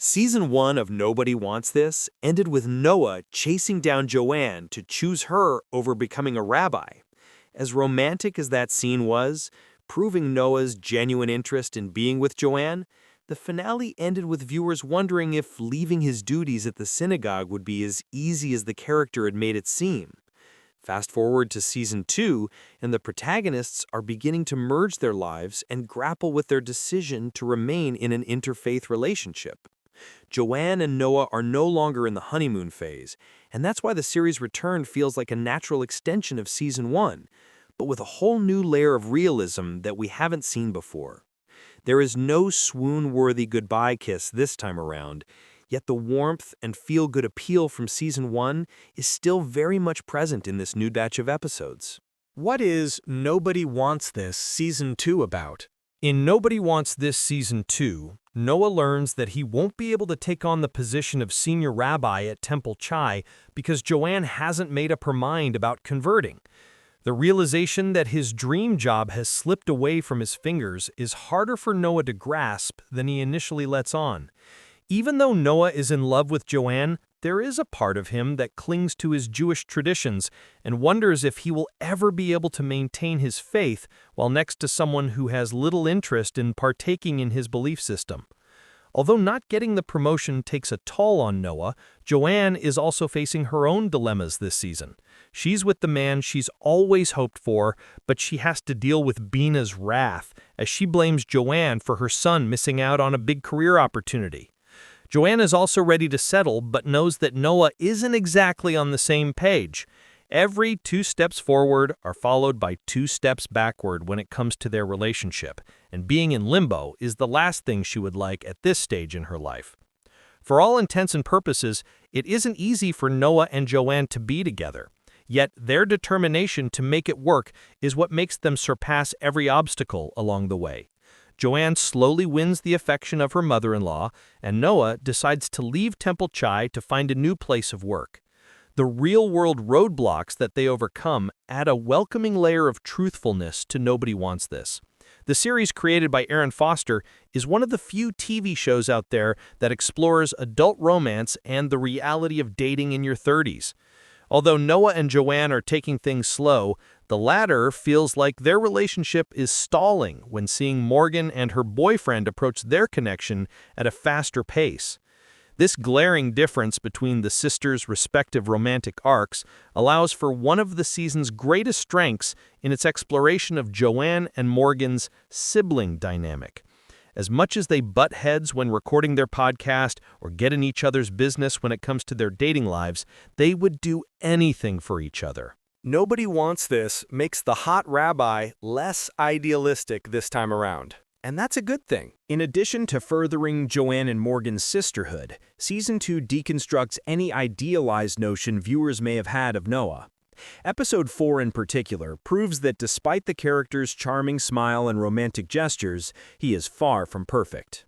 Season 1 of Nobody Wants This ended with Noah chasing down Joanne to choose her over becoming a rabbi. As romantic as that scene was, proving Noah's genuine interest in being with Joanne, the finale ended with viewers wondering if leaving his duties at the synagogue would be as easy as the character had made it seem. Fast forward to Season 2, and the protagonists are beginning to merge their lives and grapple with their decision to remain in an interfaith relationship. Joanne and Noah are no longer in the honeymoon phase, and that's why the series' return feels like a natural extension of Season 1, but with a whole new layer of realism that we haven't seen before. There is no swoon-worthy goodbye kiss this time around, yet the warmth and feel-good appeal from Season 1 is still very much present in this new batch of episodes. What is Nobody Wants This Season 2 about? In Nobody Wants This Season 2, Noah learns that he won't be able to take on the position of senior rabbi at Temple Chai because Joanne hasn't made up her mind about converting. The realization that his dream job has slipped away from his fingers is harder for Noah to grasp than he initially lets on. Even though Noah is in love with Joanne, there is a part of him that clings to his Jewish traditions and wonders if he will ever be able to maintain his faith while next to someone who has little interest in partaking in his belief system. Although not getting the promotion takes a toll on Noah, Joanne is also facing her own dilemmas this season. She's with the man she's always hoped for, but she has to deal with Bina's wrath as she blames Joanne for her son missing out on a big career opportunity. Joanne is also ready to settle, but knows that Noah isn't exactly on the same page. Every 2 steps forward are followed by 2 steps backward when it comes to their relationship, and being in limbo is the last thing she would like at this stage in her life. For all intents and purposes, it isn't easy for Noah and Joanne to be together. Yet their determination to make it work is what makes them surpass every obstacle along the way. Joanne slowly wins the affection of her mother-in-law, and Noah decides to leave Temple Chai to find a new place of work. The real-world roadblocks that they overcome add a welcoming layer of truthfulness to Nobody Wants This. The series created by Aaron Foster is one of the few TV shows out there that explores adult romance and the reality of dating in your 30s. Although Noah and Joanne are taking things slow, the latter feels like their relationship is stalling when seeing Morgan and her boyfriend approach their connection at a faster pace. This glaring difference between the sisters' respective romantic arcs allows for one of the season's greatest strengths in its exploration of Joanne and Morgan's sibling dynamic. As much as they butt heads when recording their podcast or get in each other's business when it comes to their dating lives, they would do anything for each other. Nobody Wants This makes the hot rabbi less idealistic this time around. And that's a good thing. In addition to furthering Joanne and Morgan's sisterhood, Season 2 deconstructs any idealized notion viewers may have had of Noah. Episode 4 in particular proves that despite the character's charming smile and romantic gestures, he is far from perfect.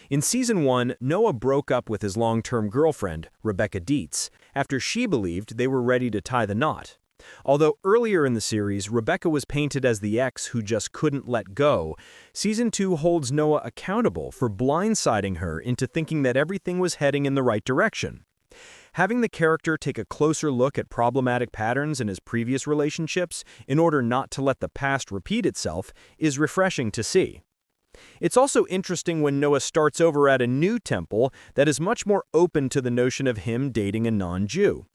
In Season 1, Noah broke up with his long-term girlfriend, Rebecca Dietz, after she believed they were ready to tie the knot. Although earlier in the series, Rebecca was painted as the ex who just couldn't let go, Season 2 holds Noah accountable for blindsiding her into thinking that everything was heading in the right direction. Having the character take a closer look at problematic patterns in his previous relationships in order not to let the past repeat itself is refreshing to see. It's also interesting when Noah starts over at a new temple that is much more open to the notion of him dating a non-Jew.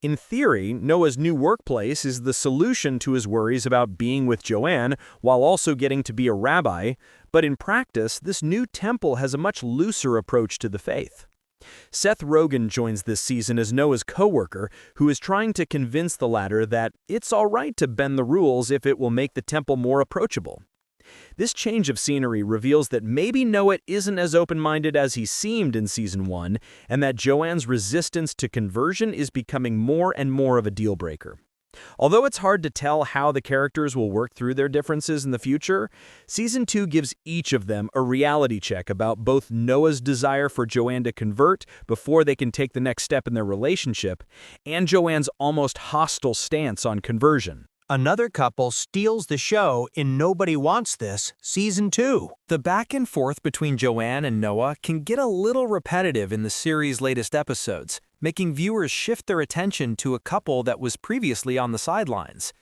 In theory, Noah's new workplace is the solution to his worries about being with Joanne while also getting to be a rabbi, but in practice, this new temple has a much looser approach to the faith. Seth Rogen joins this season as Noah's coworker, who is trying to convince the latter that it's all right to bend the rules if it will make the temple more approachable. This change of scenery reveals that maybe Noah isn't as open-minded as he seemed in Season 1, and that Joanne's resistance to conversion is becoming more and more of a deal-breaker. Although it's hard to tell how the characters will work through their differences in the future, Season 2 gives each of them a reality check about both Noah's desire for Joanne to convert before they can take the next step in their relationship, and Joanne's almost hostile stance on conversion. Another couple steals the show in Nobody Wants This Season 2. The back and forth between Joanne and Noah can get a little repetitive in the series' latest episodes, making viewers shift their attention to a couple that was previously on the sidelines.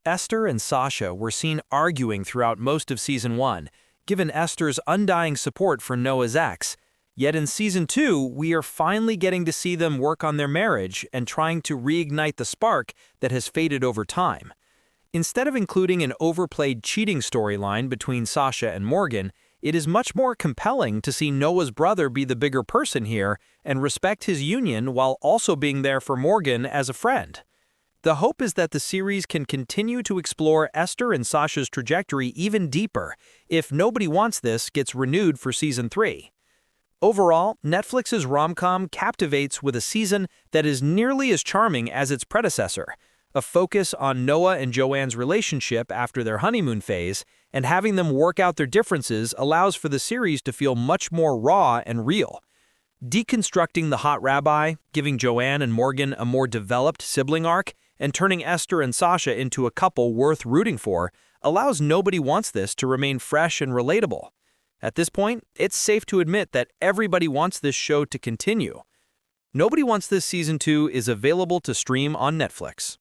Esther and Sasha were seen arguing throughout most of Season 1, given Esther's undying support for Noah's ex. Yet in Season 2, we are finally getting to see them work on their marriage and trying to reignite the spark that has faded over time. Instead of including an overplayed cheating storyline between Sasha and Morgan, it is much more compelling to see Noah's brother be the bigger person here and respect his union while also being there for Morgan as a friend. The hope is that the series can continue to explore Esther and Sasha's trajectory even deeper if Nobody Wants This gets renewed for Season 3. Overall, Netflix's rom-com captivates with a season that is nearly as charming as its predecessor, a focus on Noah and Joanne's relationship after their honeymoon phase, and having them work out their differences allows for the series to feel much more raw and real. Deconstructing the hot rabbi, giving Joanne and Morgan a more developed sibling arc, and turning Esther and Sasha into a couple worth rooting for allows Nobody Wants This to remain fresh and relatable. At this point, it's safe to admit that everybody wants this show to continue. Nobody Wants This Season 2 is available to stream on Netflix.